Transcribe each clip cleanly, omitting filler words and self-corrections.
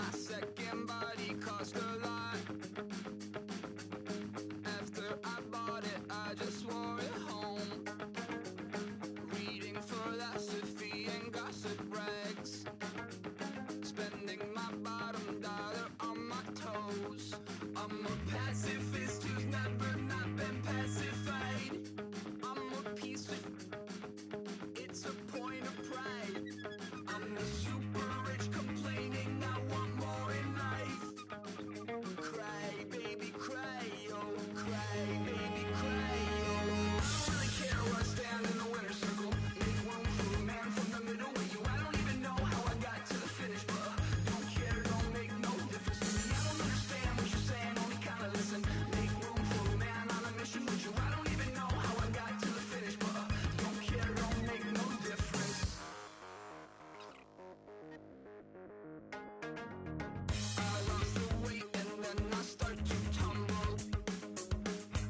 My second body cost a lot. After I bought it, I just wore it home. Reading philosophy and gossip rags. Spending my bottom dollar on my toes. I'm a pacifist who's never not been pacified. I'm a piece of... It's a point of pride. I'm the super rich complaining I want more in life. Cry, baby, cry, oh, cry, baby, cry, oh. I don't really care where I stand in the winner's circle. Make room for a man from the middle with you. I don't even know how I got to the finish, but don't care, don't make no difference to me. I don't understand what you're saying, only kinda listen. Make room for a man on a mission with you. I don't even know how I got to the finish, but don't care, don't make no difference. I lost the weight and then I start to tumble.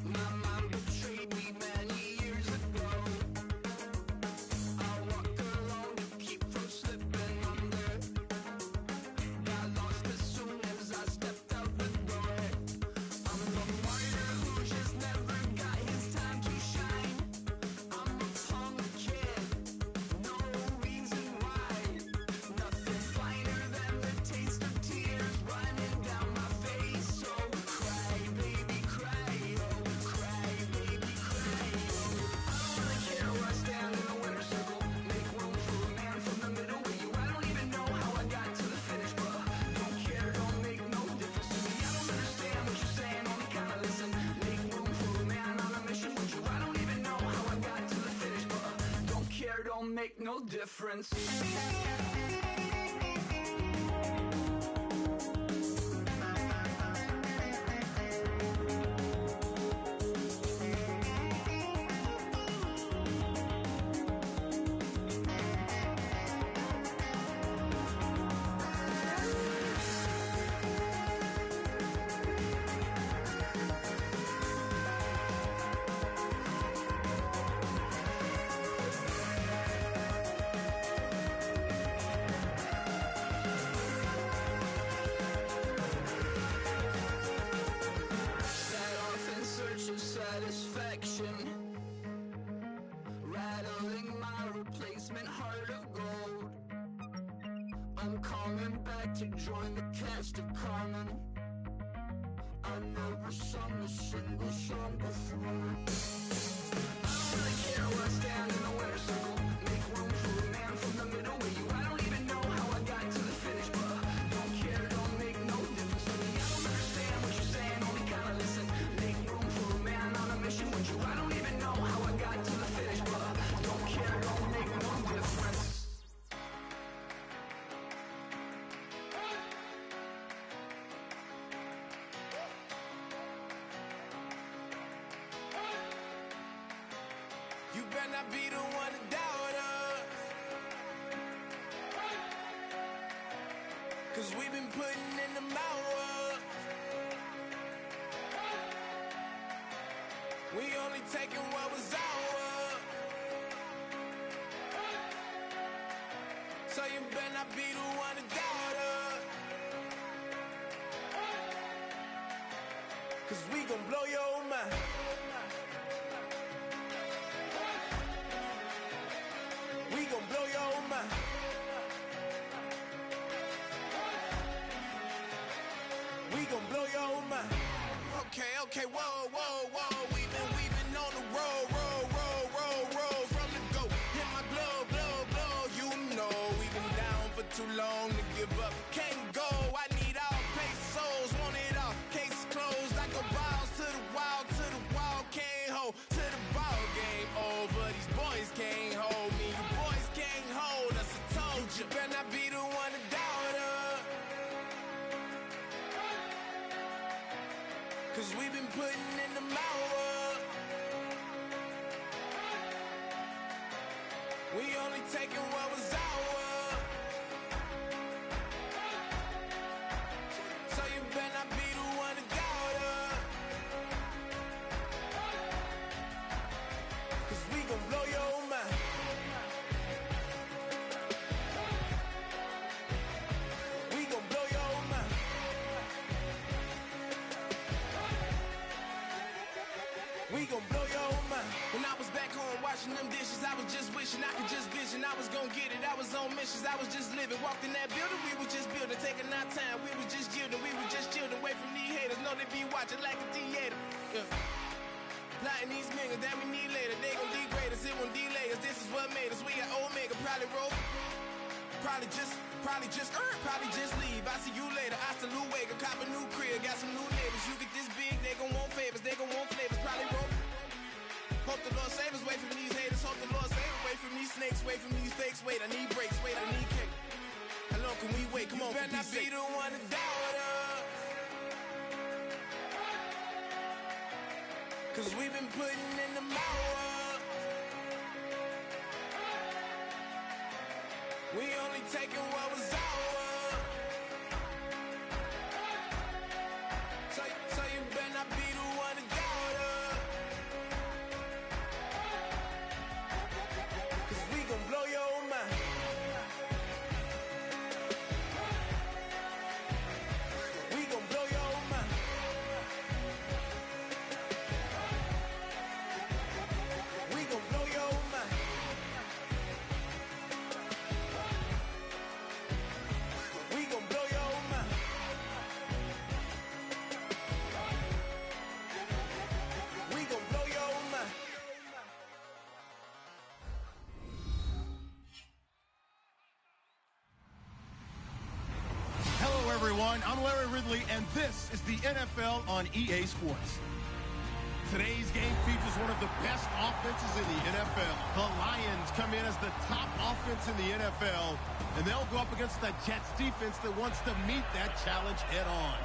My mind betrayed me many years ago. I walk alone to keep from slipping under. Got lost as soon as I stepped out the door. I'm a martyr who just never got his time to shine. I'm a punk kid, no reason why. Nothing finer than the taste of tears running down my face. So cry, baby, cry, oh, cry, baby, cry, oh. I don't really care where I stand in the winner's circle. Make room for a man from the middle with you. I don't even know how I got to the finish, but don't care, don't make no difference to me. I don't understand what you're saying, only kinda listen. Make room for a man on a mission with you. I don't even know how I got to the finish, but don't care, don't make no difference. Set off in search of satisfaction, rattling my replacement heart of gold. I'm coming back to join the cast of Carmen. I never sung a single song before. I don't really care where I stand in the winner's circle. Make room for a man from the middle with you. I don't even know how I got to the finish, but don't care, don't make no difference to me. I don't understand what you're saying, only kinda listen. Make room for a man on a mission with you. I don't even know how I got to the finish, but don't care, don't make no difference. You better not be the one to doubt us, 'cause we've been putting in the hours. We only taking what was ours. So you better not be the one to doubt us, 'cause we gon' blow your mind. We gon' blow your mind. We gon' blow your mind. Okay, whoa, whoa, whoa. We been on the road from the go. Hit my glow, you know we been down for too long to give up. Can't go, I need all pesos, want it all. Case closed, I go balls to the wall, can't hold to the ball game over. These boys can't hold me, you boys can't hold us. I told you, better not be the one to doubt us, 'cause we been putting in the hours. We only taking what was ours. So you better not be the one to doubt us, 'cause we gon' blow your mind. We gon' blow your mind. We gon' blow your mind. When I was back home washing them dishes, I was just wishing I could just vision. I was gon' get it, I was on missions, I was just living. Walked in that building, we was just building, taking our time. We was just yielding, we was just chilling. Away from these haters, know they be watching like a theater. Yeah. Plotting these niggas that we need later. They gon' degrade us, it won't delay us. This is what made us. We got Omega, probably roll. Probably just leave. I see you later. I salute Wake, cop a new crib, got some new neighbors. You get this big, they gon' want favors, they gon' want flavors. Probably roll. Hope the Lord save us, wait from these haters. Hope the Lord save us, wait from these snakes, wait from these fakes. Wait, I need breaks, wait, I need cake. How long can we wait? Come on, better not be the one to doubt us. Cause we've been putting in the hours. We only taking what was ours. So you better not be the one to doubt us. Cause we gon' blow your mind. We gon' blow your mind. We gon' blow your mind. We gon' blow your mind. We gon' blow your mind. Hello, everyone. I'm Larry Ridley, and this is the NFL on EA Sports. Today's game features one of the best offenses in the NFL. The Lions come in as the top offense in the NFL, and they'll go up against the Jets defense that wants to meet that challenge head on.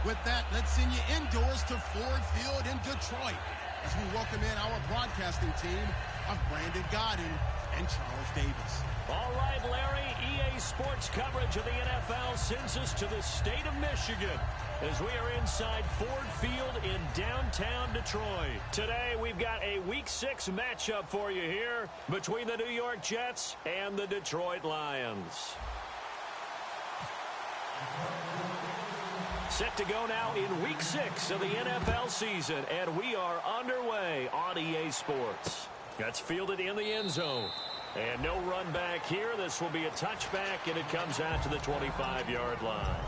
With that, let's send you indoors to Ford Field in Detroit as we welcome in our broadcasting team of Brandon Godden and Charles Davis. All right, Larry, EA Sports coverage of the NFL sends us to the state of Michigan as we are inside Ford Field in downtown Detroit. Today, we've got a Week 6 matchup for you here between the New York Jets and the Detroit Lions. Set to go now in Week 6 of the NFL season, and we are underway on EA Sports. That's fielded in the end zone. And no run back here. This will be a touchback, and it comes out to the 25-yard line.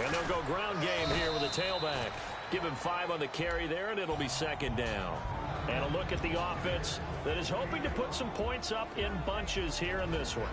And they'll go ground game here with a tailback. Give him 5 on the carry there, and it'll be second down. And a look at the offense that is hoping to put some points up in bunches here in this one.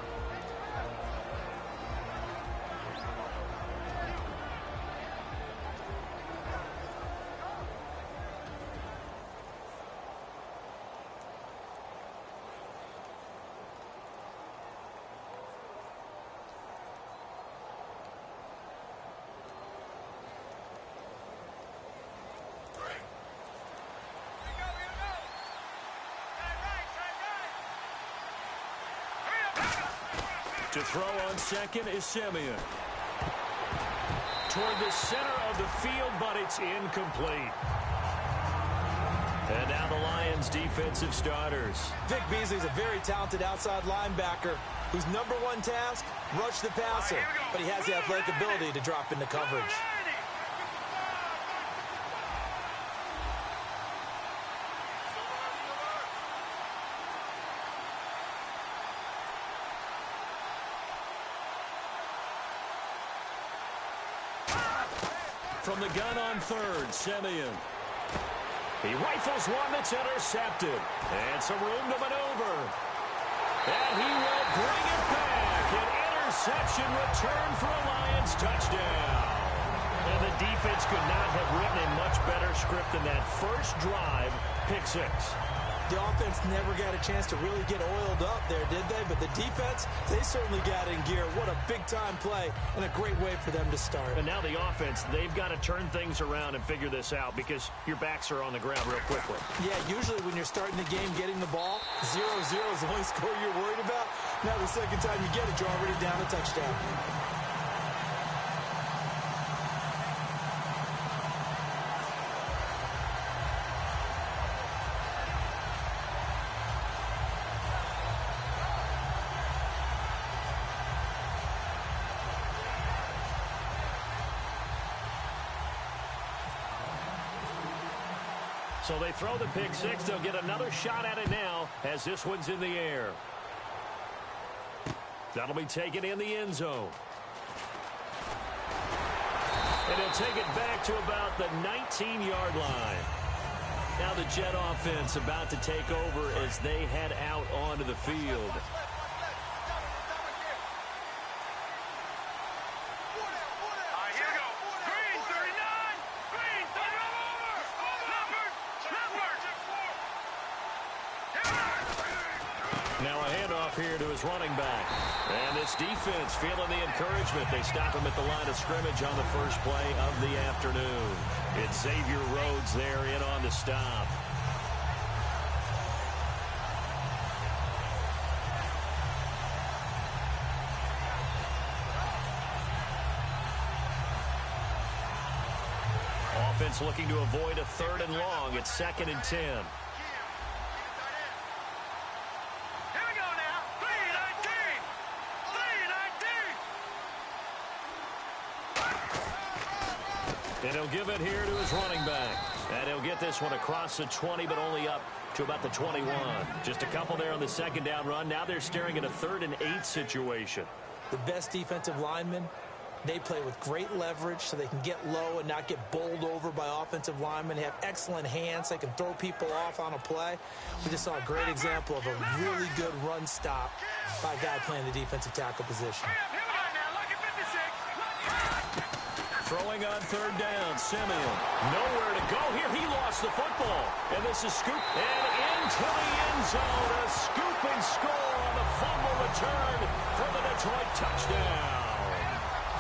To throw on second is Simeon. Toward the center of the field, but it's incomplete. And now the Lions' defensive starters. Vic Beasley's a very talented outside linebacker whose number one task, rush the passer. But he has the athletic ability to drop into coverage. From the gun on third, Simeon. He rifles one that's intercepted. And some room to maneuver. And he will bring it back. An interception return for a Lions touchdown. And the defense could not have written a much better script than that first drive, pick 6. The offense never got a chance to really get oiled up there, did they? But the defense, they certainly got in gear. What a big-time play and a great way for them to start. And now the offense, they've got to turn things around and figure this out because your backs are on the ground real quickly. Yeah, usually when you're starting the game getting the ball, 0-0 is the only score you're worried about. Now the second time you get it, you're already down a touchdown. So they throw the pick six. They'll get another shot at it now as this one's in the air. That'll be taken in the end zone. And he'll take it back to about the 19-yard line. Now the Jet offense about to take over as they head out onto the field. Now a handoff here to his running back. And this defense feeling the encouragement. They stop him at the line of scrimmage on the first play of the afternoon. It's Xavier Rhodes there in on the stop. Offense looking to avoid a 3rd and long. It's 2nd and 10. And he'll give it here to his running back. And he'll get this one across the 20, but only up to about the 21. Just a couple there on the 2nd down run. Now they're staring at a 3rd and 8 situation. The best defensive linemen, they play with great leverage so they can get low and not get bowled over by offensive linemen. They have excellent hands. They can throw people off on a play. We just saw a great example of a really good run stop by a guy playing the defensive tackle position. Throwing on 3rd down, Simeon. Nowhere to go here. He lost the football. And this is scoop. And into the end zone. A scooping score on the fumble return for the Detroit touchdown.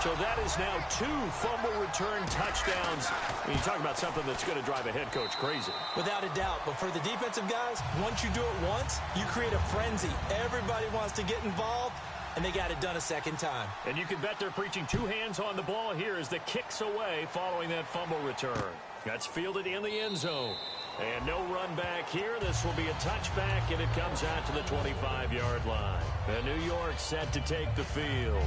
So that is now 2 fumble return touchdowns. You talk about something that's going to drive a head coach crazy. Without a doubt. But for the defensive guys, once you do it once, you create a frenzy. Everybody wants to get involved. And they got it done a 2nd time. And you can bet they're preaching 2 hands on the ball here as the kick's away following that fumble return. That's fielded in the end zone. And no run back here. This will be a touchback, and it comes out to the 25-yard line. And New York set to take the field.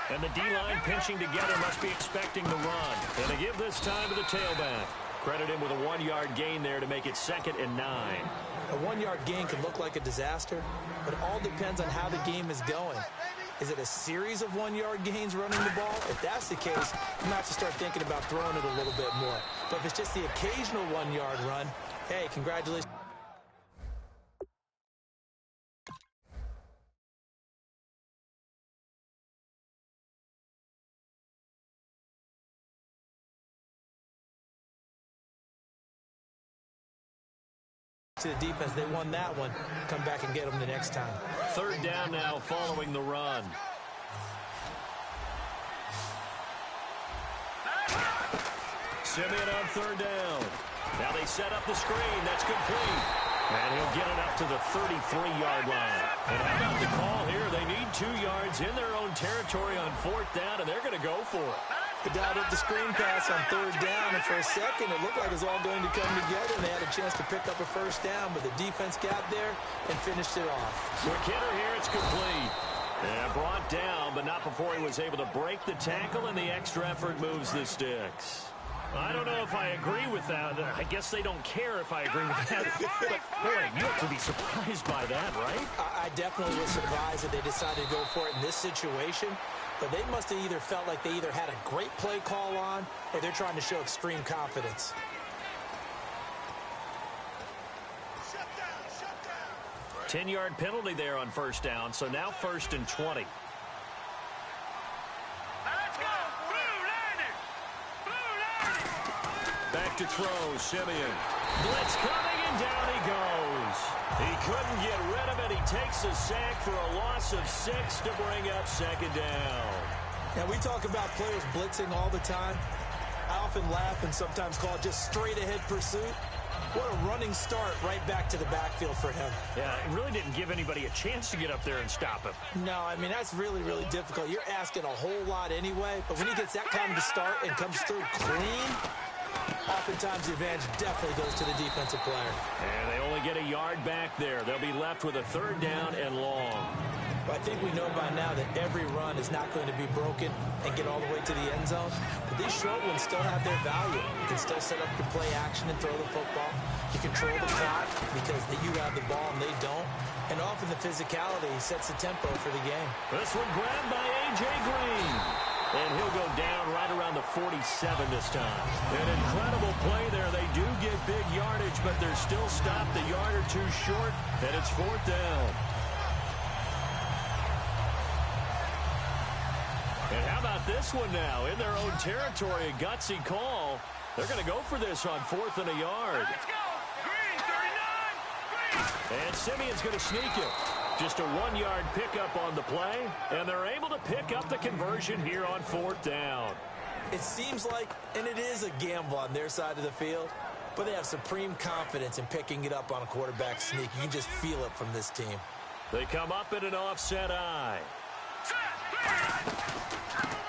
And the D-line pinching together must be expecting the run. And they give this time to the tailback. Credit him with a 1-yard gain there to make it 2nd and 9. A 1-yard gain can look like a disaster, but it all depends on how the game is going. Is it a series of 1-yard gains running the ball? If that's the case, you might have to start thinking about throwing it a little bit more. But if it's just the occasional 1-yard run, hey, congratulations. To the defense, they won that one. Come back and get them the next time. 3rd down now following the run. Simeon on 3rd down. Now they set up the screen. That's complete. And he'll get it up to the 33-yard line. And how about the call here? They need 2 yards in their own territory on 4th down, and they're going to go for it. They dialed up the screen pass on 3rd down, and for a second, it looked like it was all going to come together, and they had a chance to pick up a 1st down, but the defense got there and finished it off. Quick hitter here, it's complete. And brought down, but not before he was able to break the tackle, and the extra effort moves the sticks. I don't know if I agree with that. I guess they don't care if I agree with that. But, boy, you have to be surprised by that, right? I definitely was surprised that they decided to go for it in this situation. But they must have either felt like they either had a great play call on or they're trying to show extreme confidence. 10-yard penalty there on first down, so now 1st and 20. Let's go! Blue Lightning! Blue Lightning! Back to throw, Simeon. Blitz coming, and down he goes. He couldn't get rid of it. He takes a sack for a loss of 6 to bring up 2nd down. Now, we talk about players blitzing all the time. I often laugh and sometimes call it just straight-ahead pursuit. What a running start right back to the backfield for him. Yeah, it really didn't give anybody a chance to get up there and stop him. No, I mean, that's really, really difficult. You're asking a whole lot anyway, but when he gets that kind of a start and comes through clean, oftentimes the advantage definitely goes to the defensive player. And they only get a yard back there. They'll be left with a 3rd down and long. But I think we know by now that every run is not going to be broken and get all the way to the end zone. But these short ones still have their value. You can still set up the play action and throw the football. You control the clock because you have the ball and they don't. And often the physicality sets the tempo for the game. This one grabbed by A.J. Green. And he'll go down right around the 47 this time. An incredible play there. They do get big yardage, but they're still stopped a yard or two short, and it's 4th down. And how about this one now? In their own territory, a gutsy call. They're going to go for this on 4th and a yard. Let's go! Green, 39! Green! And Simeon's going to sneak it. Just a 1-yard pickup on the play, and they're able to pick up the conversion here on 4th down. It seems like, and it is a gamble on their side of the field, but they have supreme confidence in picking it up on a quarterback sneak. You can just feel it from this team. They come up in an offset eye.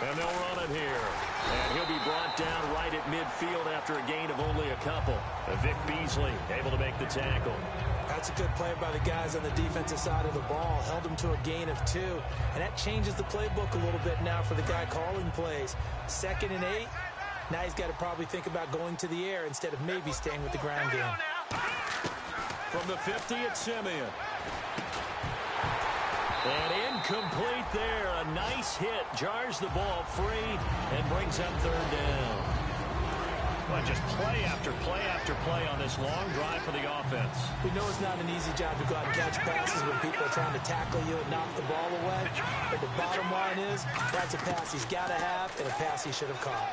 And they'll run it here. And he'll be brought down right at midfield after a gain of only a couple. Vic Beasley able to make the tackle. That's a good play by the guys on the defensive side of the ball. Held him to a gain of 2. And that changes the playbook a little bit now for the guy calling plays. 2nd and 8. Now he's got to probably think about going to the air instead of maybe staying with the ground game. From the 50, it's Simeon. And incomplete there. A nice hit. Jars the ball free and brings up 3rd down. Well, just play after play after play on this long drive for the offense. We know it's not an easy job to go out and catch passes when people are trying to tackle you and knock the ball away. But the bottom line is, that's a pass he's got to have and a pass he should have caught.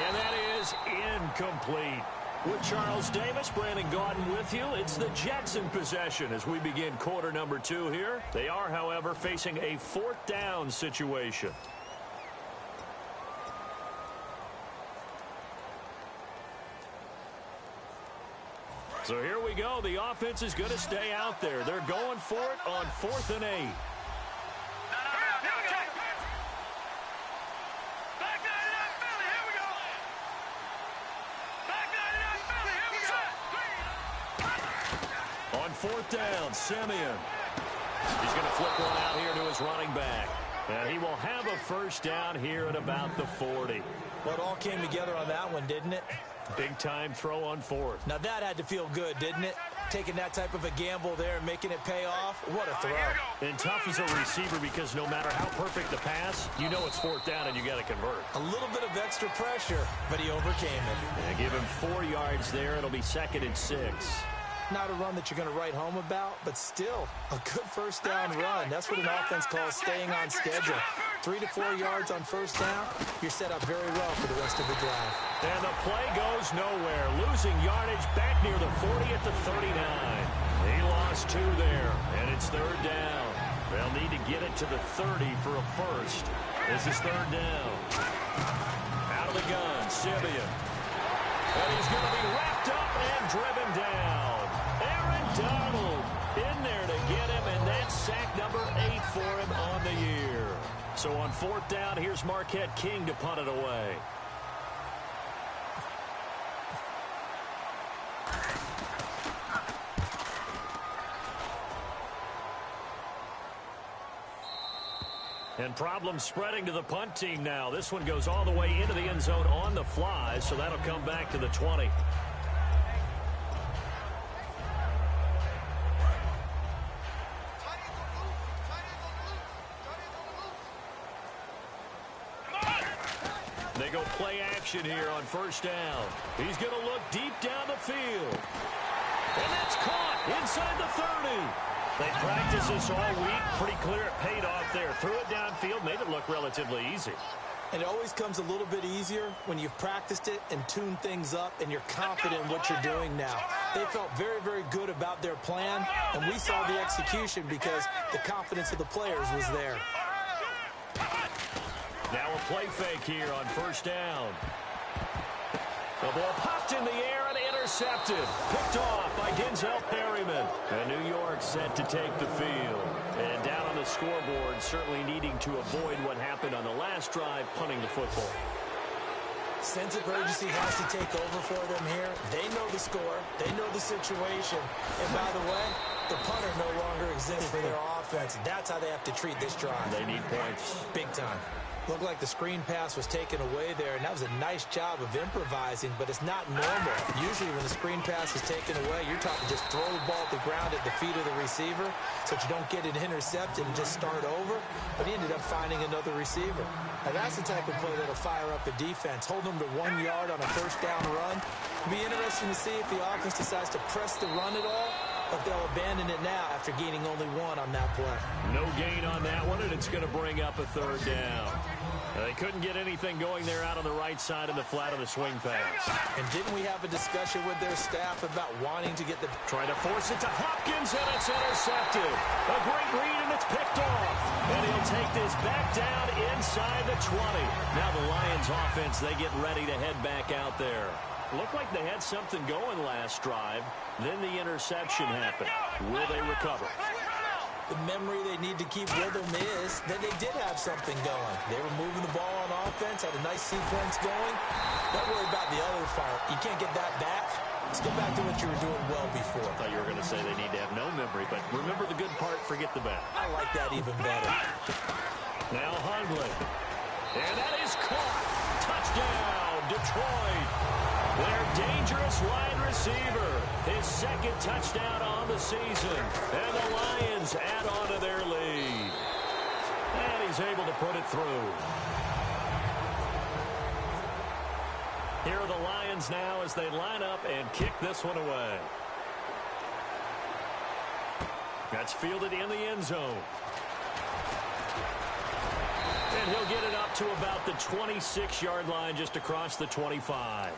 And that is incomplete. With Charles Davis, Brandon Gaudin with you. It's the Jets in possession as we begin quarter number 2 here. They are, however, facing a 4th down situation. So here we go. The offense is going to stay out there. They're going for it on 4th and 8. On 4th down, Simeon. He's going to flip one out here to his running back. And he will have a 1st down here at about the 40. Well, it all came together on that one, didn't it? Big time throw on 4th. Now that had to feel good, didn't it? Taking that type of a gamble there and making it pay off. What a throw. And tough as a receiver because no matter how perfect the pass, you know it's 4th down and you got to convert. A little bit of extra pressure, but he overcame it. And give him 4 yards there. It'll be 2nd and 6. Not a run that you're going to write home about, but still a good 1st down run. That's what an offense calls staying on schedule. 3 to 4 yards on 1st down, you're set up very well for the rest of the drive. And the play goes nowhere. Losing yardage back near the 40 at the 39. He lost 2 there, and it's 3rd down. They'll need to get it to the 30 for a 1st. This is 3rd down. Out of the gun, Simeon. And he's going to be wrapped up and driven down. Aaron Donald in there to get him, and that's sack number 8 for him on the year. So on 4th down, here's Marquette King to punt it away. And problems spreading to the punt team now. This one goes all the way into the end zone on the fly, so that'll come back to the 20. They go play action here on first down. He's going to look deep down the field. And that's caught inside the 30. They practiced this all week. Pretty clear it paid off there. Threw it downfield, made it look relatively easy. And it always comes a little bit easier when you've practiced it and tuned things up and you're confident in what you're doing now. They felt very, very good about their plan, and we saw the execution because the confidence of the players was there. Now a play fake here on first down. The ball popped in the air and intercepted. Picked off by Denzel Perryman. And New York set to take the field. And down on the scoreboard, certainly needing to avoid what happened on the last drive, punting the football. Sense of urgency has to take over for them here. They know the score. They know the situation. And by the way, the punter no longer exists for their offense. That's how they have to treat this drive. They need points. Big time. Looked like the screen pass was taken away there, and that was a nice job of improvising, but it's not normal. Usually when the screen pass is taken away, you're talking just throw the ball at the ground at the feet of the receiver so that you don't get it intercepted and just start over, but he ended up finding another receiver. And that's the type of play that'll fire up the defense. Hold them to 1 yard on a first down run. It'll be interesting to see if the offense decides to press the run at all, or if they'll abandon it now after gaining only 1 on that play. No gain on that one, and it's going to bring up a third down. They couldn't get anything going there out on the right side of the flat of the swing pass. And didn't we have a discussion with their staff about wanting to get the... Trying to force it to Hopkins, and it's intercepted. A great read, and it's picked off. And he'll take this back down inside the 20. Now the Lions offense, they get ready to head back out there. Looked like they had something going last drive. Then the interception happened. Will they recover? The memory they need to keep with them is that they did have something going. They were moving the ball on offense, had a nice sequence going. Don't worry about the other part. You can't get that back. Let's go back to what you were doing well before. I thought you were going to say they need to have no memory, but remember the good part, forget the bad. I like that even better. Now Hundley. And that is caught. Touchdown, Detroit. Their dangerous wide receiver. His second touchdown on the season. And the Lions add on to their lead. And he's able to put it through. Here are the Lions now as they line up and kick this one away. That's fielded in the end zone. And he'll get it up to about the 26-yard line, just across the 25.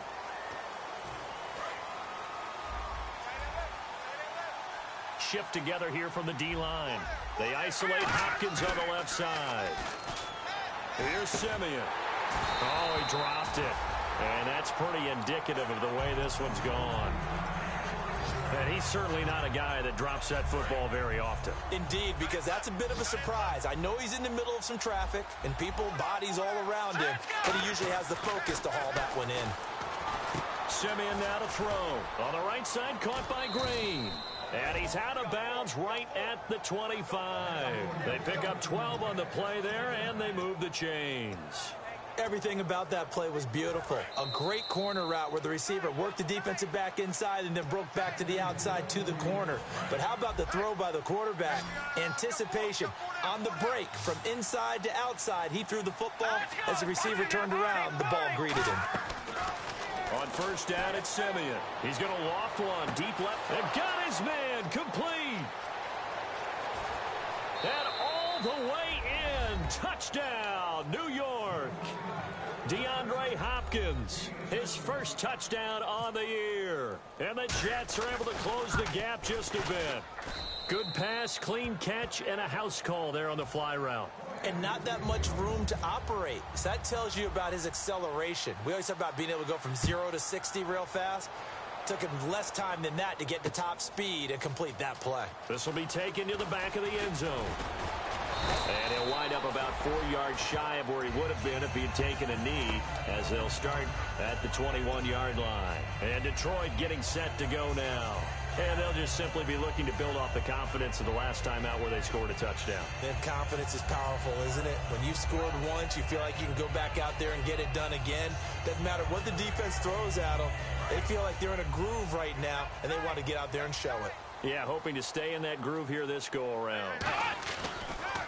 Shift together here from the D-line. They isolate Hopkins on the left side. Here's Simeon. Oh, he dropped it. And that's pretty indicative of the way this one's gone. And he's certainly not a guy that drops that football very often. Indeed, because that's a bit of a surprise. I know he's in the middle of some traffic and people, bodies all around him, but he usually has the focus to haul that one in. Simeon now to throw. On the right side, caught by Green. And he's out of bounds right at the 25. They pick up 12 on the play there, and they move the chains. Everything about that play was beautiful. A great corner route where the receiver worked the defensive back inside and then broke back to the outside to the corner. But how about the throw by the quarterback? Anticipation on the break from inside to outside. He threw the football. As the receiver turned around, the ball greeted him. On first down, it's Simeon. He's going to loft one deep left. And got his man complete. And all the way in. Touchdown, New York. DeAndre Hopkins, his first touchdown on the year. And the Jets are able to close the gap just a bit. Good pass, clean catch, and a house call there on the fly route. And not that much room to operate. So that tells you about his acceleration. We always talk about being able to go from 0 to 60 real fast. Took him less time than that to get to top speed and complete that play. This will be taken to the back of the end zone. And he'll wind up about 4 yards shy of where he would have been if he had taken a knee, as they'll start at the 21-yard line. And Detroit getting set to go now. And they'll just simply be looking to build off the confidence of the last time out where they scored a touchdown. That confidence is powerful, isn't it? When you've scored once, you feel like you can go back out there and get it done again. Doesn't matter what the defense throws at them. They feel like they're in a groove right now, and they want to get out there and show it. Yeah, hoping to stay in that groove here this go-around.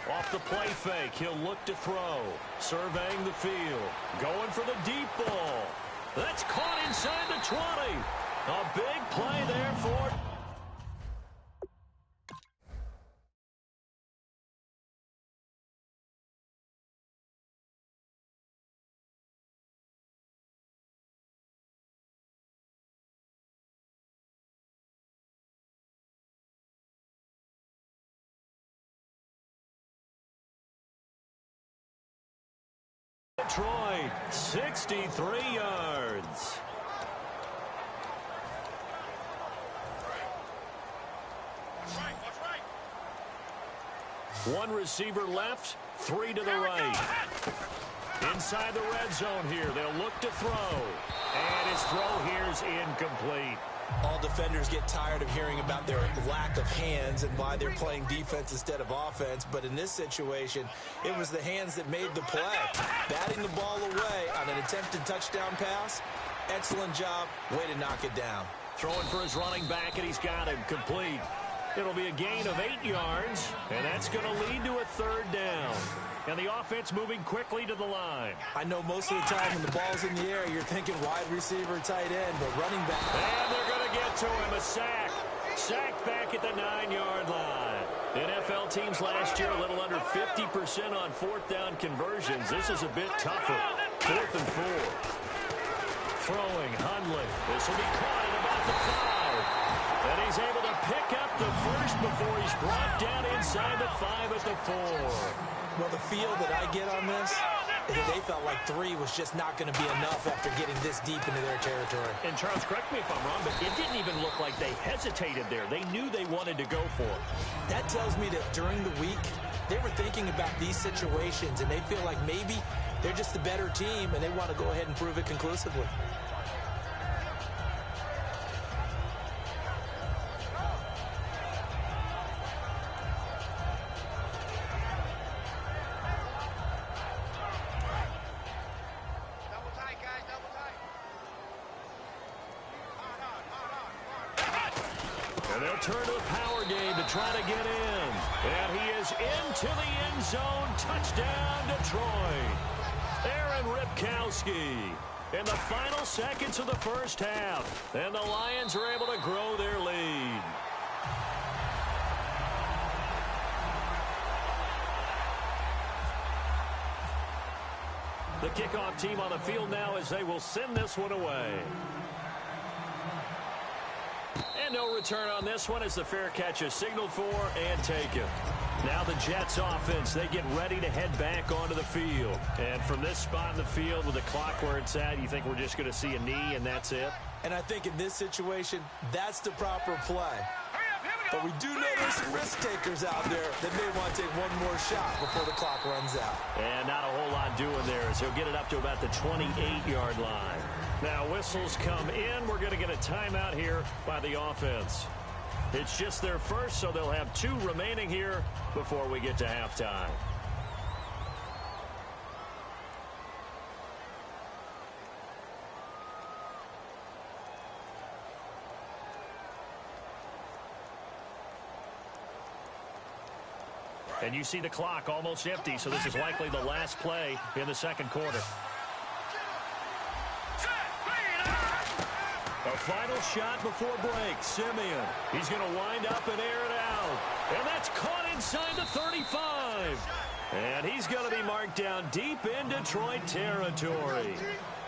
Off the play fake, he'll look to throw. Surveying the field. Going for the deep ball. That's caught inside the 20. A big play there for... Detroit, 63 yards. One receiver left, three to the right. Inside the red zone here, they'll look to throw. And his throw here is incomplete. All defenders get tired of hearing about their lack of hands and why they're playing defense instead of offense. But in this situation, it was the hands that made the play. Batting the ball away on an attempted touchdown pass. Excellent job. Way to knock it down. Throwing for his running back, and he's got him complete. It'll be a gain of 8 yards, and that's going to lead to a third down. And the offense moving quickly to the line. I know most of the time when the ball's in the air, you're thinking wide receiver, tight end, but running back. And they're going to get to him. A sack. Sacked back at the 9-yard line. NFL teams last year a little under 50% on fourth down conversions. This is a bit tougher. 4th and 4. Throwing, Hundley. This will be caught at about the 5. And he's able to pick up the first before he's brought down inside the 5 at the 4. Well, the feel that I get on this is that they felt like 3 was just not going to be enough after getting this deep into their territory. And Charles, correct me if I'm wrong, but it didn't even look like they hesitated there. They knew they wanted to go for it. That tells me that during the week, they were thinking about these situations, and they feel like maybe they're just the better team, and they want to go ahead and prove it conclusively. Turn to the power game to try to get in. And he is into the end zone. Touchdown, Detroit. Aaron Ripkowski in the final seconds of the first half. And the Lions are able to grow their lead. The kickoff team on the field now as they will send this one away. And no return on this one as the fair catch is signaled for and taken. Now the Jets offense, they get ready to head back onto the field. And from this spot in the field with the clock where it's at, you think we're just going to see a knee and that's it? And I think in this situation, that's the proper play. But we do know there's some risk takers out there that may want to take one more shot before the clock runs out. And not a whole lot doing there as he'll get it up to about the 28-yard line. Now whistles come in. We're going to get a timeout here by the offense. It's just their first, so they'll have 2 remaining here before we get to halftime. And you see the clock almost empty, so this is likely the last play in the second quarter. A final shot before break. Simeon. He's going to wind up and air it out. And that's caught inside the 35. And he's going to be marked down deep in Detroit territory.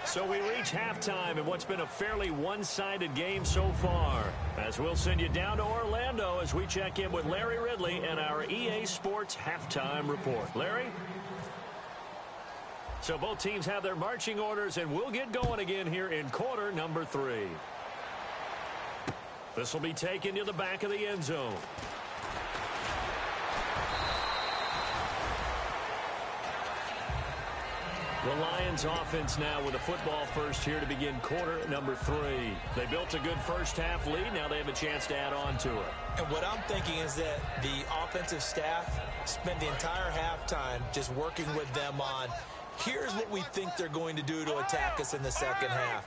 So we reach halftime in what's been a fairly one-sided game so far. As we'll send you down to Orlando as we check in with Larry Ridley and our EA Sports halftime report. Larry? So both teams have their marching orders, and we'll get going again here in quarter number 3. This will be taken to the back of the end zone. The Lions offense now with a football first here to begin quarter number 3. They built a good first half lead. Now they have a chance to add on to it. And what I'm thinking is that the offensive staff spent the entire halftime just working with them on, here's what we think they're going to do to attack us in the second half.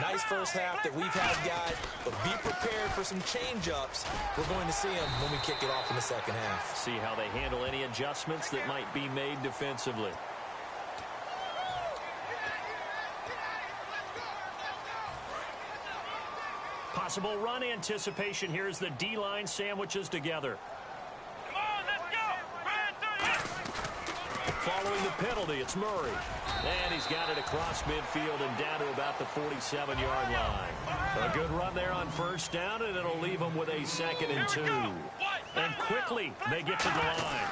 Nice first half that we've had, guys, but be prepared for some change-ups. We're going to see them when we kick it off in the second half. See how they handle any adjustments that might be made defensively. Possible run anticipation here as the D-line sandwiches together. Come on, let's go! Run through it! Following the penalty, it's Murray. And he's got it across midfield and down to about the 47-yard line. A good run there on first down, and it'll leave them with a 2nd and 2. And quickly, they get to the line.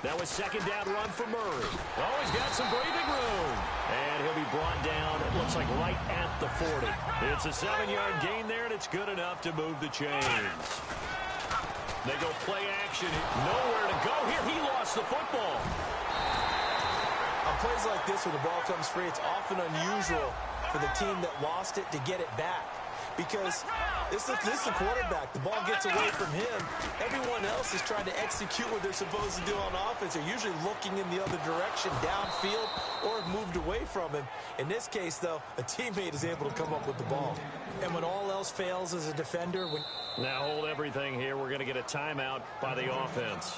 That was second down run for Murray. Oh, he's got some breathing room. And he'll be brought down, it looks like right at the 40. It's a 7-yard gain there, and it's good enough to move the chains. They go play action. Nowhere to go here. He lost the football. On plays like this where the ball comes free, it's often unusual for the team that lost it to get it back. Because this is the quarterback. The ball gets away from him. Everyone else is trying to execute what they're supposed to do on offense. They're usually looking in the other direction, downfield, or have moved away from him. In this case, though, a teammate is able to come up with the ball. And when all else fails as a defender... Now hold everything here. We're going to get a timeout by the offense.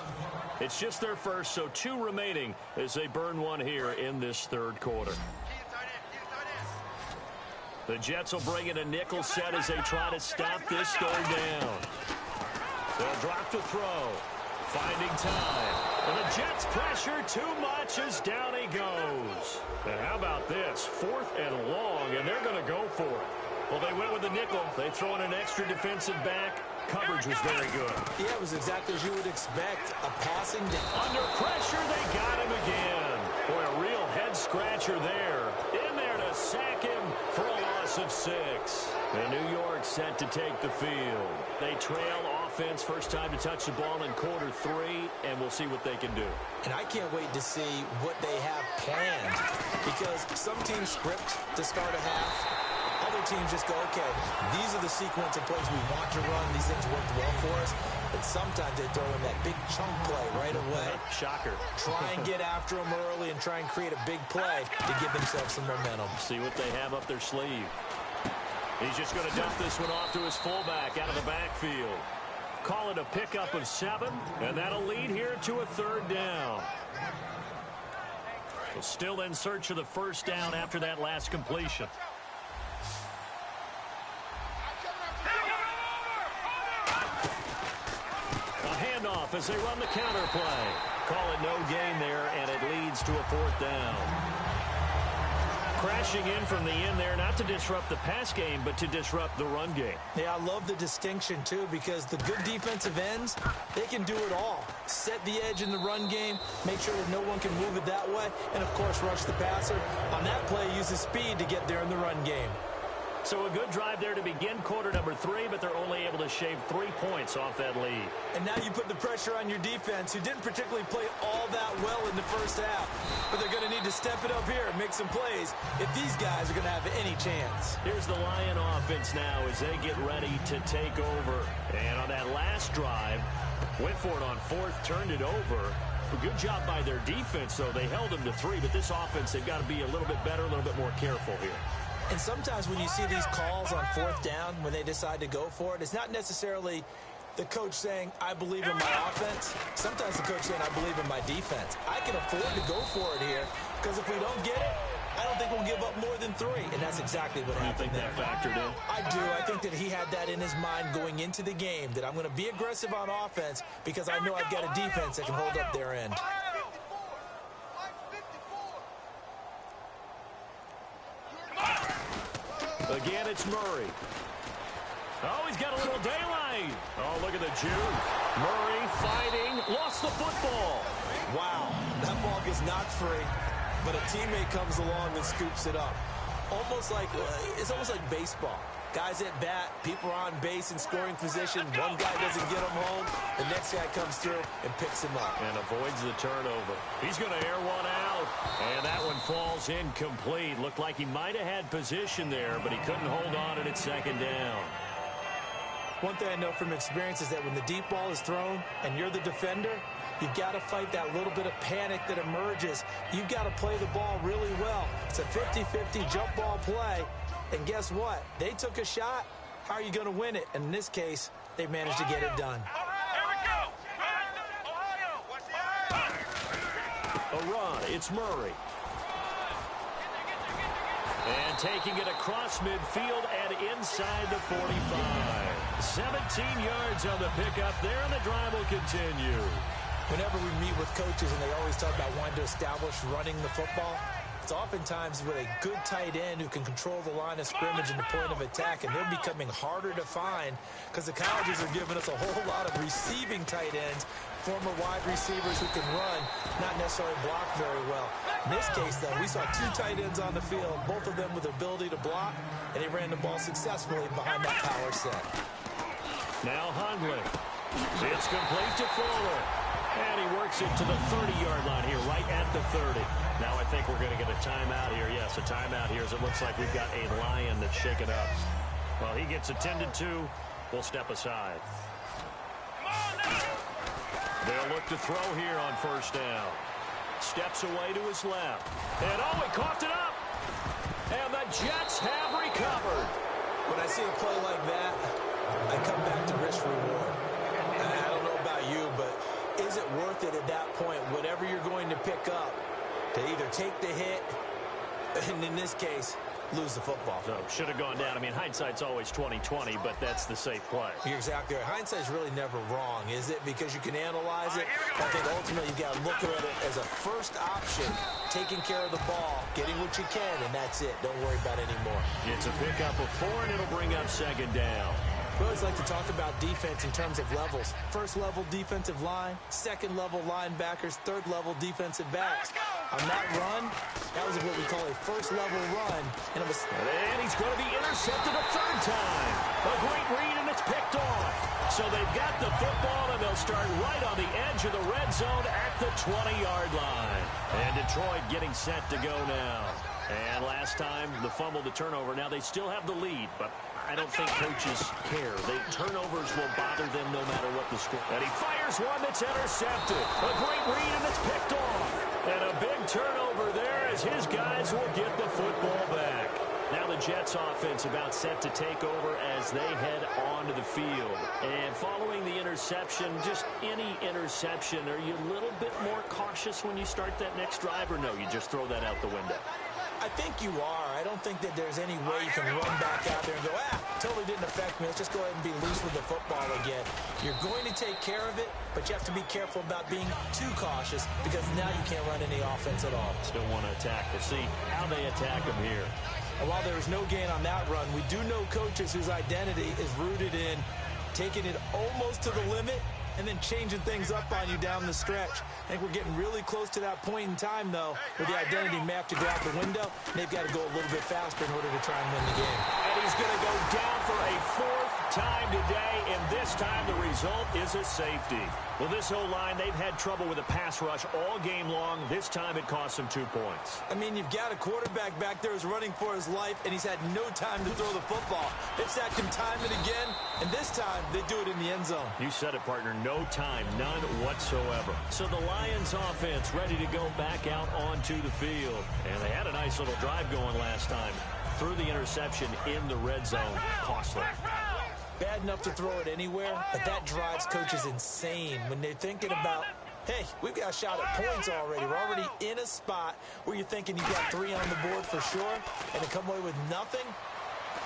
It's just their first, so 2 remaining as they burn one here in this third quarter. The Jets will bring in a nickel set as they try to stop this third down. They'll drop to throw. Finding time. And the Jets pressure too much as down he goes. And how about this? 4th and long, and they're going to go for it. Well, they went with the nickel. They throw in an extra defensive back. Coverage was very good. Yeah, it was exactly as you would expect. A passing down. Under pressure, they got him again. Boy, a real head-scratcher there. In there to sack him for a loss of 6. And New York set to take the field. They trail offense, first time to touch the ball in quarter 3, and we'll see what they can do. And I can't wait to see what they have planned. Because some teams script to start a half. Other teams just go, okay, these are the sequence of plays we want to run. These things work well for us. And sometimes they throw in that big chunk play right away. Shocker. Try and get after them early and try and create a big play to give themselves some momentum. See what they have up their sleeve. He's just going to dump this one off to his fullback out of the backfield. Call it a pickup of 7, and that'll lead here to a 3rd down. So still in search of the first down after that last completion. Handoff as they run the counter play. Call it no gain there, and it leads to a 4th down. Crashing in from the end there, not to disrupt the pass game, but to disrupt the run game. Yeah, I love the distinction, too, because the good defensive ends, they can do it all. Set the edge in the run game, make sure that no one can move it that way, and, of course, rush the passer. On that play, use his speed to get there in the run game. So a good drive there to begin quarter number 3, but they're only able to shave 3 points off that lead. And now you put the pressure on your defense, who didn't particularly play all that well in the first half. But they're going to need to step it up here and make some plays if these guys are going to have any chance. Here's the Lion offense now as they get ready to take over. And on that last drive, went for it on 4th, turned it over. A good job by their defense, though. They held them to 3, but this offense, they've got to be a little bit better, a little bit more careful here. And sometimes when you see these calls on 4th down, when they decide to go for it, it's not necessarily the coach saying, I believe in my offense. Sometimes the coach saying, I believe in my defense. I can afford to go for it here because if we don't get it, I don't think we'll give up more than 3. And that's exactly what happened there. You think that factored in? I do. I think that he had that in his mind going into the game, that I'm going to be aggressive on offense because I know I've got a defense that can hold up their end. Again, it's Murray. Oh, he's got a little daylight. Oh, look at the juke. Murray fighting, lost the football. Wow, that ball gets knocked free, but a teammate comes along and scoops it up. It's almost like baseball. Guys at bat, people are on base in scoring position. One guy doesn't get him home. The next guy comes through and picks him up. And avoids the turnover. He's going to air one out. And that one falls incomplete. Looked like he might have had position there, but he couldn't hold on and it's second down. One thing I know from experience is that when the deep ball is thrown and you're the defender, you've got to fight that little bit of panic that emerges. You've got to play the ball really well. It's a 50-50 jump ball play. And guess what? They took a shot. How are you going to win it? And in this case, they managed to get it done. A run. It's Murray. And taking it across midfield and inside the 45. 17 yards on the pickup there, and the drive will continue. Whenever we meet with coaches and they always talk about wanting to establish running the football, it's oftentimes with a good tight end who can control the line of scrimmage and the point of attack, and they're becoming harder to find because the colleges are giving us a whole lot of receiving tight ends, former wide receivers who can run, not necessarily block very well. In this case, though, we saw two tight ends on the field, both of them with the ability to block, and they ran the ball successfully behind that power set. Now Hundley. It's complete to Fuller. And he works it to the 30-yard line here, right at the 30. Now I think we're going to get a timeout here. Yes, a timeout here as it looks like we've got a Lion that's shaken up. Well, he gets attended to. We'll step aside. They'll look to throw here on first down. Steps away to his left. And oh, he coughed it up. And the Jets have recovered. When I see a play like that, I come back to risk reward. I don't know about you, but is it worth it at that point, whatever you're going to pick up, to either take the hit, and in this case, lose the football? So should have gone down. I mean, hindsight's always 20/20, but that's the safe play. You're exactly right. Hindsight's really never wrong, is it? Because you can analyze it. I think ultimately you've got to look at it as a first option, taking care of the ball, getting what you can, and that's it. Don't worry about it anymore. It's a pickup of 4, and it'll bring up second down. We always like to talk about defense in terms of levels. First level defensive line, second level linebackers, third level defensive backs. On that run, that was what we call a first level run. And he's going to be intercepted a third time. A great read, and it's picked off. So they've got the football, and they'll start right on the edge of the red zone at the 20-yard line. And Detroit getting set to go now. And last time, the fumble, the turnover. Now they still have the lead, but I don't think coaches care. Turnovers will bother them no matter what the score. And he fires one that's intercepted. A great read, and it's picked off. And a big turnover there as his guys will get the football back. Now the Jets offense about set to take over as they head onto the field. And following the interception, just any interception, are you a little bit more cautious when you start that next drive, or no, you just throw that out the window? I think you are. I don't think that there's any way you can run back out there and go, totally didn't affect me. Let's just go ahead and be loose with the football again. You're going to take care of it, but you have to be careful about being too cautious because now you can't run any offense at all. Still want to attack. We'll see how they attack them here. And while there was no gain on that run, we do know coaches whose identity is rooted in taking it almost to the limit and then changing things up on you down the stretch. I think we're getting really close to that point in time, though, where the identity map to go out the window, and they've got to go a little bit faster in order to try and win the game. And he's going to go down for a fourth time today, and this time the result is a safety. Well, this whole line, they've had trouble with a pass rush all game long. This time it cost them 2 points. I mean, you've got a quarterback back there who's running for his life, and he's had no time to throw the football. They've sacked him time and again, and this time they do it in the end zone. You said it, partner. No time, none whatsoever. So the Lions offense ready to go back out onto the field. And they had a nice little drive going last time. Threw the interception in the red zone. Costly. Bad enough to throw it anywhere, but that drives coaches insane when they're thinking about, hey, we've got a shot at points already. We're already in a spot where you're thinking you got 3 on the board for sure, and to come away with nothing,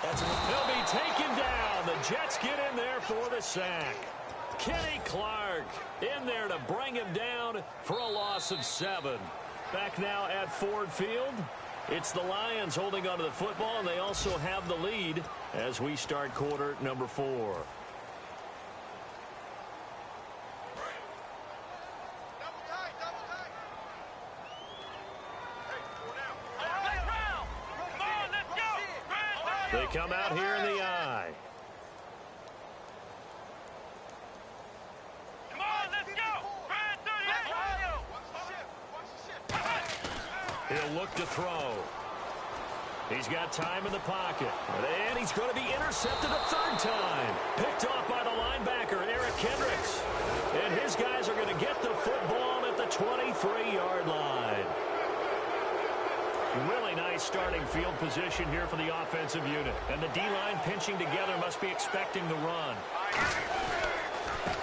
that's a... He'll be taken down. The Jets get in there for the sack. Kenny Clark in there to bring him down for a loss of 7. Back now at Ford Field. It's the Lions holding onto the football, and they also have the lead as we start quarter number 4. They come out here in the I. He'll look to throw. He's got time in the pocket. And he's going to be intercepted a third time. Picked off by the linebacker, Eric Kendricks. And his guys are going to get the football at the 23-yard line. Really nice starting field position here for the offensive unit. And the D-line pinching together must be expecting the run.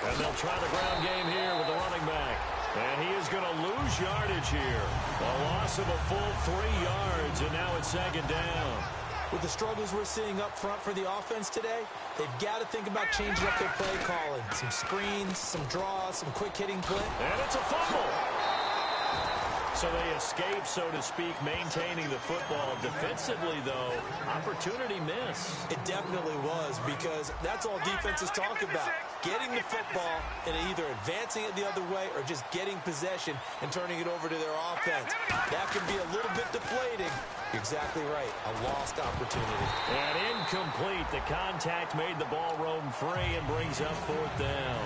And they'll try the ground game here with the running back. And he is going to lose yardage here. A loss of a full 3 yards, and now it's second down. With the struggles we're seeing up front for the offense today, they've got to think about changing up their play calling. Some screens, some draws, some quick hitting play. And it's a fumble. So they escape, so to speak, maintaining the football. Defensively, though, opportunity miss. It definitely was, because that's all defenses talk about. Getting the football and either advancing it the other way or just getting possession and turning it over to their offense. That can be a little bit deflating. You're exactly right. A lost opportunity. And incomplete. The contact made the ball roam free and brings up fourth down.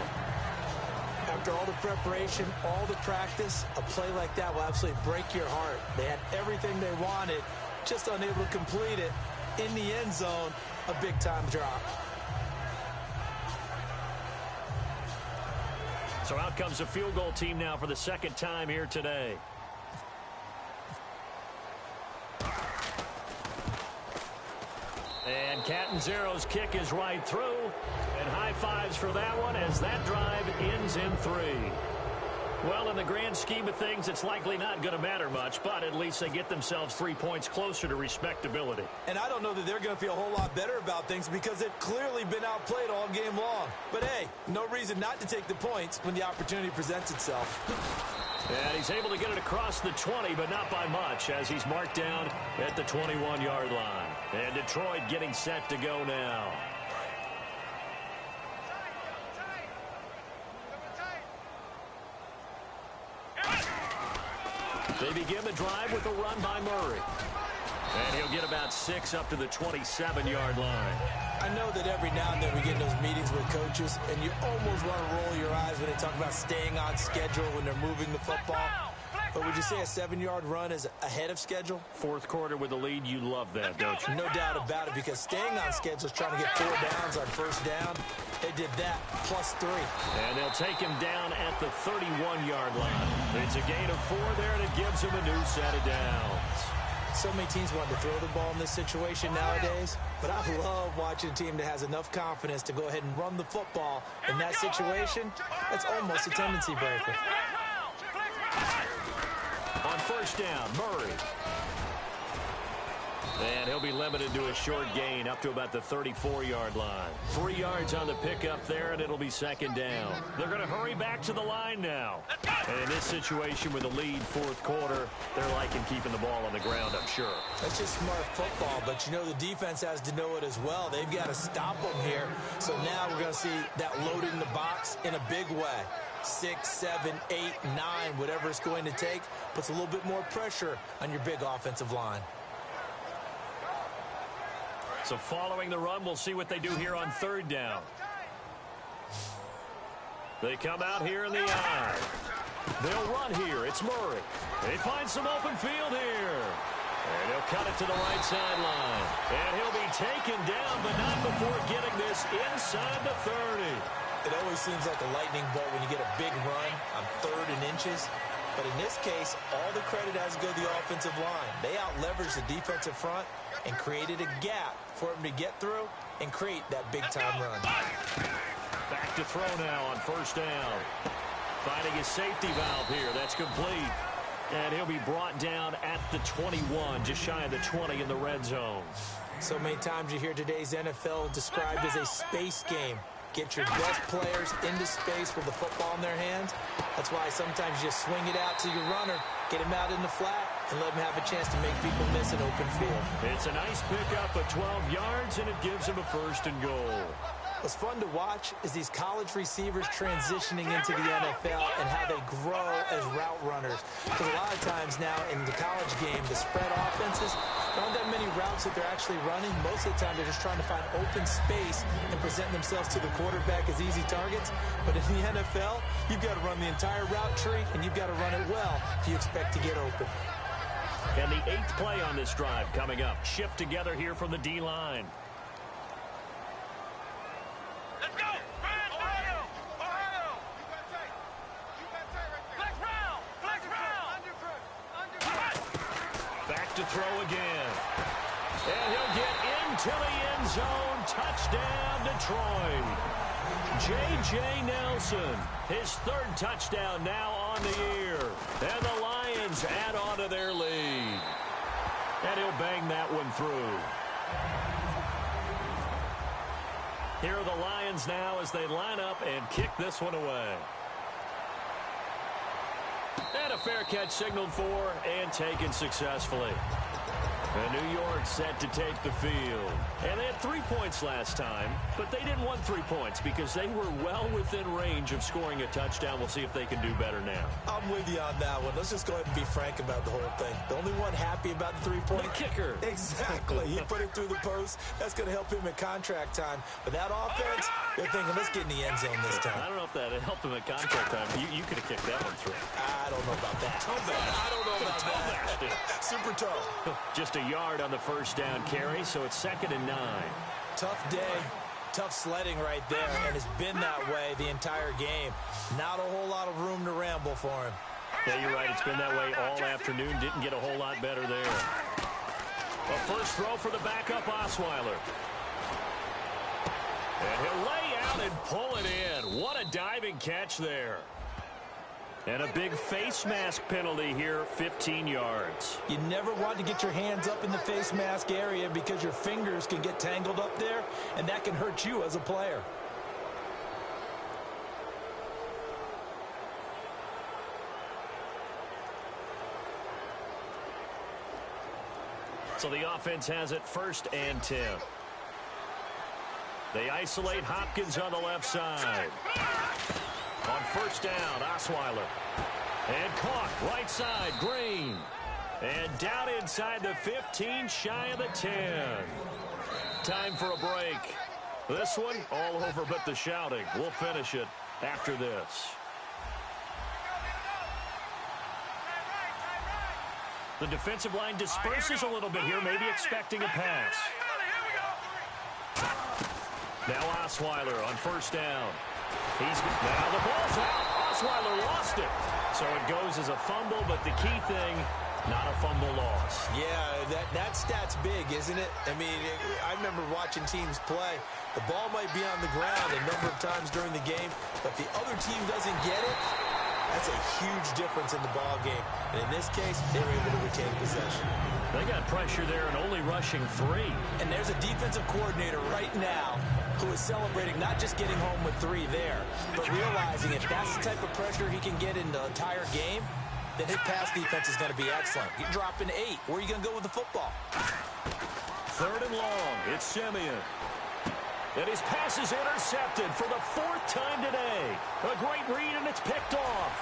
After all the preparation, all the practice, a play like that will absolutely break your heart. They had everything they wanted, just unable to complete it. In the end zone, a big-time drop. So out comes a field goal team now for the second time here today. And Catanzero's kick is right through. And high fives for that one as that drive ends in 3. Well, in the grand scheme of things, it's likely not going to matter much, but at least they get themselves 3 points closer to respectability. And I don't know that they're going to feel a whole lot better about things because they've clearly been outplayed all game long. But hey, no reason not to take the points when the opportunity presents itself. And he's able to get it across the 20, but not by much, as he's marked down at the 21-yard line. And Detroit getting set to go now. They begin the drive with a run by Murray. And he'll get about 6 up to the 27-yard line. I know that every now and then we get in those meetings with coaches, and you almost want to roll your eyes when they talk about staying on schedule when they're moving the football. But would you say a 7-yard run is ahead of schedule? Fourth quarter with the lead, you love that, don't you? No doubt about it, because staying on schedule is trying to get 4 downs on first down. They did that, +3. And they'll take him down at the 31-yard line. It's a gain of 4 there, and it gives him a new set of downs. So many teams want to throw the ball in this situation nowadays, but I love watching a team that has enough confidence to go ahead and run the football. In that situation, that's almost a tendency breaker. On first down, Murray. And he'll be limited to a short gain up to about the 34-yard line. 3 yards on the pickup there, and it'll be second down. They're going to hurry back to the line now. And in this situation with a lead fourth quarter, they're liking keeping the ball on the ground, I'm sure. That's just smart football, but you know the defense has to know it as well. They've got to stop them here. So now we're going to see that loading the box in a big way. 6, 7, 8, 9, whatever it's going to take, puts a little bit more pressure on your big offensive line. So following the run, we'll see what they do here on third down. They come out here in the eye. They'll run here. It's Murray. They find some open field here. And he'll cut it to the right sideline. And he'll be taken down, but not before getting this inside the 30. It always seems like a lightning bolt when you get a big run on 3rd and inches. But in this case, all the credit has to go to the offensive line. They out-leveraged the defensive front and created a gap for him to get through and create that big-time run. Back to throw now on first down. Finding his safety valve here. That's complete. And he'll be brought down at the 21, just shy of the 20 in the red zone. So many times you hear today's NFL described as a space game. Get your best players into space with the football in their hands. That's why sometimes you just swing it out to your runner, get him out in the flat, and let him have a chance to make people miss an open field. It's a nice pickup of 12 yards, and it gives him a 1st and goal. What's fun to watch is these college receivers transitioning into the NFL and how they grow as route runners. Because a lot of times now in the college game, the spread offenses, there aren't that many routes that they're actually running. Most of the time, they're just trying to find open space and present themselves to the quarterback as easy targets. But in the NFL, you've got to run the entire route tree, and you've got to run it well if you expect to get open. And the 8th play on this drive coming up. Shift together here from the D-line. Let's go! Ohio! Ohio! Flex round! Flex round! Back to throw again. And he'll get into the end zone. Touchdown, Detroit. J.J. Nelson, his 3rd touchdown now on the year. And the Lions add on to their lead. And he'll bang that one through. Here are the Lions now as they line up and kick this one away. And a fair catch signaled for and taken successfully. And New York set to take the field. And they had 3 points last time, but they didn't want 3 points because they were well within range of scoring a touchdown. We'll see if they can do better now. I'm with you on that one. Let's just go ahead and be frank about the whole thing. The only one happy about the 3-point? The kicker. Exactly. He put it through the post. That's going to help him at contract time. But that offense, they're thinking, let's get in the end zone this time. I don't know if that helped him at contract time. You could have kicked that one through. I don't know about that. I don't know about that. Super tough. Just a yard on the first down carry, so it's 2nd and 9. Tough day, tough sledding right there, and it's been that way the entire game. Not a whole lot of room to ramble for him. Yeah, you're right. It's been that way all afternoon. Didn't get a whole lot better there. A first throw for the backup Osweiler. And he'll lay out and pull it in. What a diving catch there. And a big face mask penalty here, 15 yards. You never want to get your hands up in the face mask area because your fingers can get tangled up there, and that can hurt you as a player. So the offense has it 1st and 10. They isolate Hopkins on the left side. On first down, Osweiler. And caught right side, Green. And down inside the 15, shy of the 10. Time for a break. This one all over but the shouting. We'll finish it after this. The defensive line disperses a little bit here, maybe expecting a pass. Now Osweiler on first down. Now the ball's out. Osweiler lost it. So it goes as a fumble, but the key thing, not a fumble loss. Yeah, that stat's big, isn't it? I mean, I remember watching teams play. The ball might be on the ground a number of times during the game, but if the other team doesn't get it, that's a huge difference in the ball game. And in this case, they were able to retain possession. They got pressure there and only rushing 3. And there's a defensive coordinator right now who is celebrating not just getting home with 3 there, but realizing if that's the type of pressure he can get in the entire game, then his pass defense is going to be excellent. You're dropping 8. Where are you going to go with the football? 3rd and long. It's Simeon. And his pass is intercepted for the 4th time today. A great read, and it's picked off.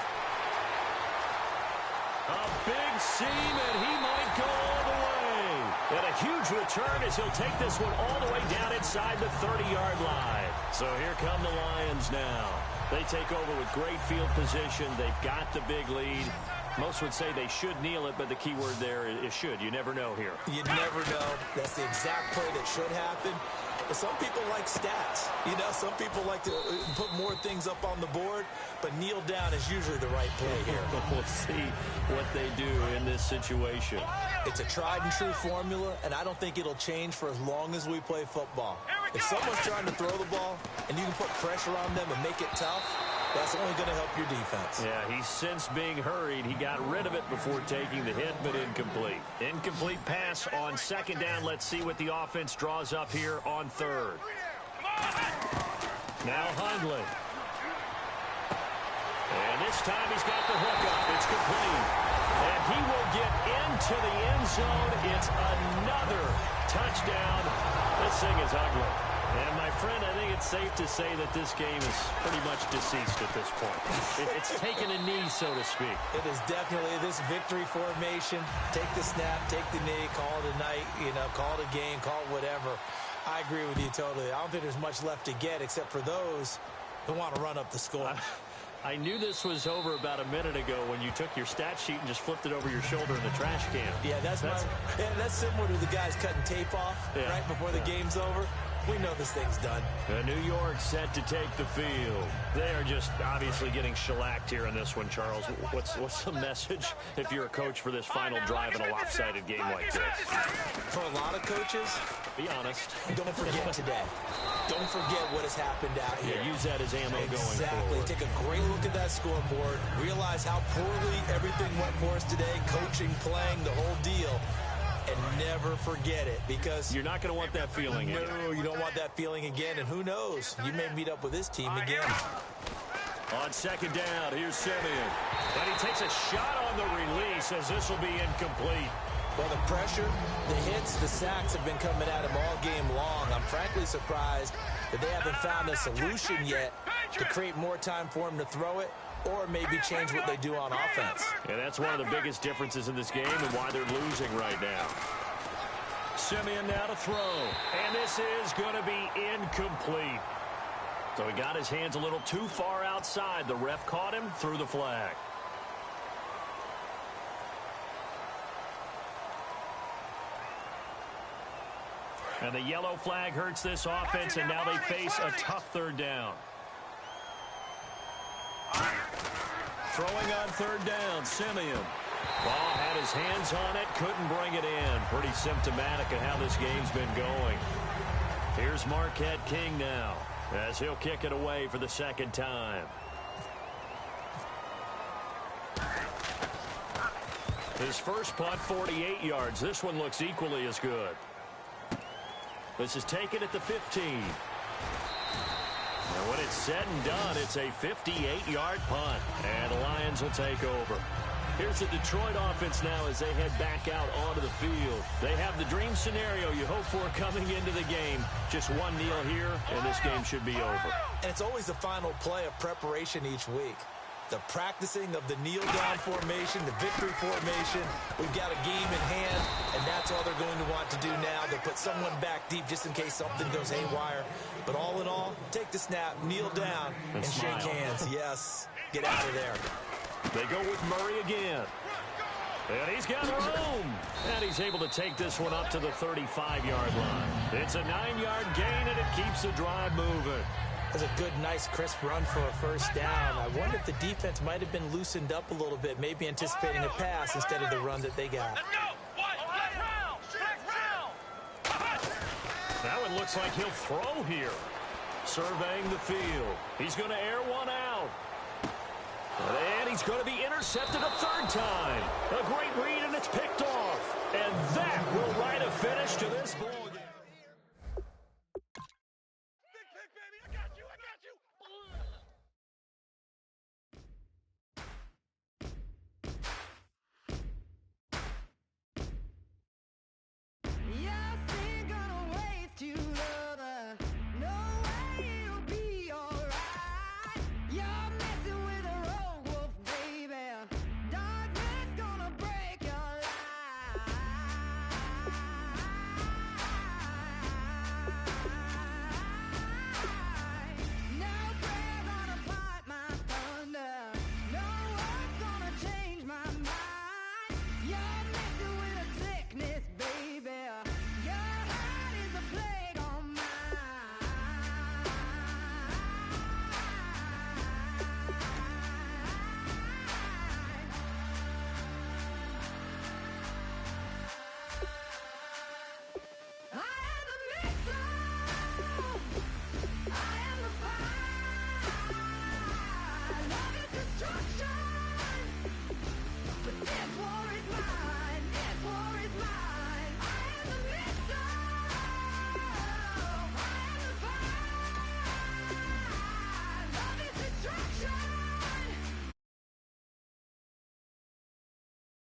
A big seam, and he might go all the way. And a huge return as he'll take this one all the way down inside the 30-yard line. So here come the Lions now. They take over with great field position. They've got the big lead. Most would say they should kneel it, but the key word there is should. You never know here. You never know. That's the exact play that should happen. But some people like stats. You know, some people like to put more things up on the board, but kneel down is usually the right play here. We'll see what they do in this situation. It's a tried and true formula, and I don't think it'll change for as long as we play football. If someone's trying to throw the ball and you can put pressure on them and make it tough, that's only going to help your defense. Yeah, he's since being hurried. He got rid of it before taking the hit, but incomplete. Incomplete pass on 2nd down. Let's see what the offense draws up here on 3rd. Now Hundley. And this time he's got the hook up. It's complete. And he will get into the end zone. It's another touchdown. This thing is ugly. And, my friend, I think it's safe to say that this game is pretty much deceased at this point. It's taken a knee, so to speak. It is definitely this victory formation. Take the snap, take the knee, call it a night, call it a game, call it whatever. I agree with you totally. I don't think there's much left to get except for those who want to run up the score. I knew this was over about a minute ago when you took your stat sheet and just flipped it over your shoulder in the trash can. Yeah, that's similar to the guys cutting tape off right before the game's over. We know this thing's done. New York set to take the field. They are just obviously getting shellacked here in this one, Charles. What's the message if you're a coach for this final drive in a lopsided game like this? For a lot of coaches, be honest. Don't forget today. Don't forget what has happened out here. Yeah, use that as ammo going forward. Exactly. Take a great look at that scoreboard. Realize how poorly everything went for us today. Coaching, playing, the whole deal. And never forget it, because you're not going to want that feeling again. No, you don't want that feeling again. And who knows? You may meet up with this team again. On second down, here's Simeon. And he takes a shot on the release as this will be incomplete. Well, the pressure, the hits, the sacks have been coming at him all game long. I'm frankly surprised that they haven't found a solution yet to create more time for him to throw it, or maybe change what they do on offense. And that's one of the biggest differences in this game and why they're losing right now. Simeon now to throw. And this is going to be incomplete. So he got his hands a little too far outside. The ref caught him, threw the flag. And the yellow flag hurts this offense, and now they face a tough third down. Throwing on third down, Simeon. Ball had his hands on it, couldn't bring it in. Pretty symptomatic of how this game's been going. Here's Marquette King now, as he'll kick it away for the second time. His first punt, 48 yards. This one looks equally as good. This is taken at the 15. And when it's said and done, it's a 58-yard punt. And the Lions will take over. Here's the Detroit offense now as they head back out onto the field. They have the dream scenario you hope for coming into the game. Just one kneel here, and this game should be over. And it's always the final play of preparation each week. The practicing of the kneel-down formation, the victory formation. We've got a game in hand, and that's all they're going to want to do now. They'll put someone back deep just in case something goes haywire. But all in all, take the snap, kneel down, and shake hands. Yes, get out of there. They go with Murray again. And he's got room. And he's able to take this one up to the 35-yard line. It's a 9-yard gain, and it keeps the drive moving. That's a good, nice, crisp run for a first down. I wonder if the defense might have been loosened up a little bit, maybe anticipating a pass instead of the run that they got. That one looks like he'll throw here. Surveying the field. He's going to air one out. And he's going to be intercepted a third time. A great read, and it's picked off. And that will write a finish to this ball.